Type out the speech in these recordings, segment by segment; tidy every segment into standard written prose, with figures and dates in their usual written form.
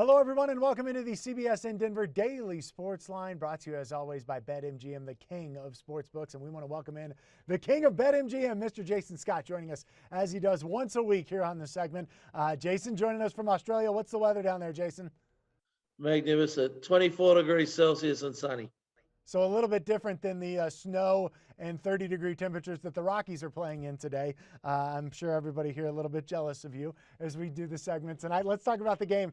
Hello, everyone, and welcome into the CBSN Denver Daily Sports Line, brought to you, as always, by BetMGM, the king of sportsbooks. And we want to welcome in the king of BetMGM, Mr. Jason Scott, joining us as he does once a week here on the segment. Jason joining us from Australia. What's the weather down there, Jason? Magnificent. 24 degrees Celsius and sunny. So a little bit different than the snow and 30-degree temperatures that the Rockies are playing in today. I'm sure everybody here a little bit jealous of you as we do the segment tonight. Let's talk about the game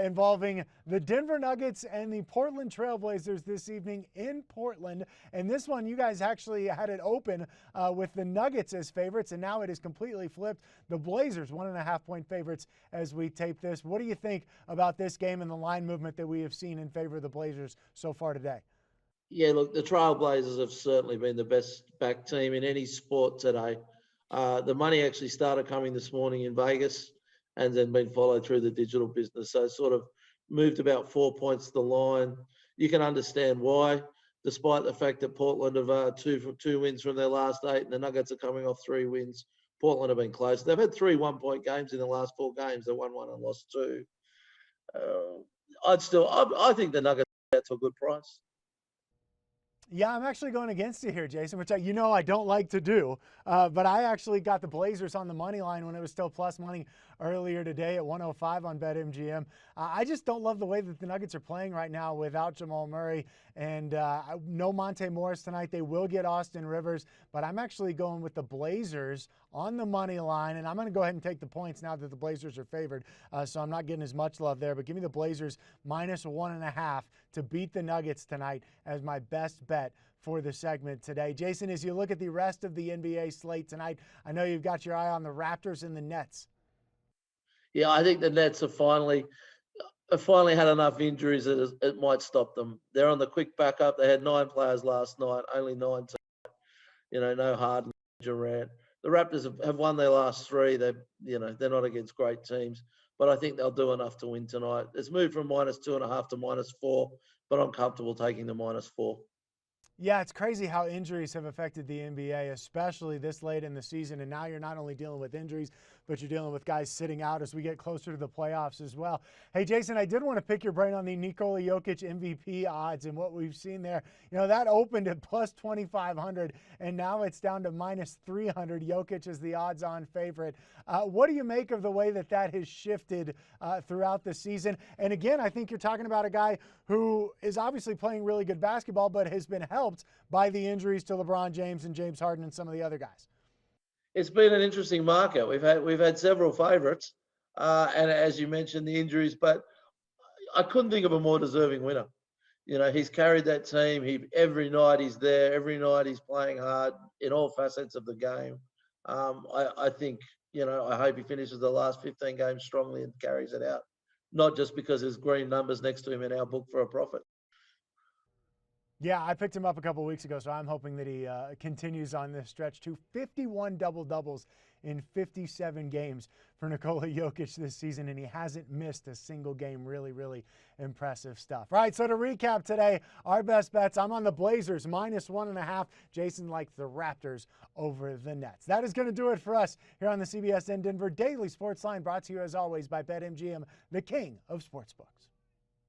involving the Denver Nuggets and the Portland Trailblazers this evening in Portland. And this one, you guys actually had it open with the Nuggets as favorites, and now it is completely flipped. The Blazers, 1.5-point favorites as we tape this. What do you think about this game and the line movement that we have seen in favor of the Blazers so far today? Yeah, look, the Trailblazers have certainly been the best back team in any sport today. The money actually started coming this morning in Vegas and then been followed through the digital business. So sort of moved about 4 points to the line. You can understand why, despite the fact that Portland have two wins from their last 8 and the Nuggets are coming off 3 wins. Portland have been close. They've had 3 one-point games in the last 4 games. They won 1 and lost 2. I think the Nuggets are to a good price. Yeah, I'm actually going against you here, Jason, which I don't like to do. But I actually got the Blazers on the money line when it was still plus money earlier today at 105 on BetMGM. I just don't love the way that the Nuggets are playing right now without Jamal Murray and no Monte Morris tonight. They will get Austin Rivers, but I'm actually going with the Blazers on the money line, and I'm going to go ahead and take the points now that the Blazers are favored. So I'm not getting as much love there, but give me the Blazers minus 1.5 to beat the Nuggets tonight as my best bet for the segment today. Jason, as you look at the rest of the NBA slate tonight, I know you've got your eye on the Raptors and the Nets. Yeah, I think the Nets have finally had enough injuries that it might stop them. They're on the quick backup. They had 9 players last night, only 9 tonight. No Harden, Durant. The Raptors have won their last 3. They're not against great teams, but I think they'll do enough to win tonight. It's moved from -2.5 to -4, but I'm comfortable taking the -4. Yeah, it's crazy how injuries have affected the NBA, especially this late in the season. And now you're not only dealing with injuries, but you're dealing with guys sitting out as we get closer to the playoffs as well. Hey, Jason, I did want to pick your brain on the Nikola Jokic MVP odds and what we've seen there. That opened at plus 2,500, and now it's down to minus 300. Jokic is the odds-on favorite. What do you make of the way that has shifted throughout the season? And again, I think you're talking about a guy who is obviously playing really good basketball, but has been helped by the injuries to LeBron James and James Harden and some of the other guys. It's been an interesting market. We've had several favourites, and as you mentioned, the injuries. But I couldn't think of a more deserving winner. He's carried that team. Every night he's there. Every night he's playing hard in all facets of the game. I think I hope he finishes the last 15 games strongly and carries it out. Not just because there's green numbers next to him in our book for a profit. Yeah, I picked him up a couple weeks ago, so I'm hoping that he continues on this stretch to 51 double-doubles in 57 games for Nikola Jokic this season, and he hasn't missed a single game. Really, really impressive stuff. All right, so to recap today, our best bets, I'm on the Blazers, minus 1.5. Jason likes the Raptors over the Nets. That is going to do it for us here on the CBSN Denver Daily Sports Line, brought to you, as always, by BetMGM, the king of sportsbooks.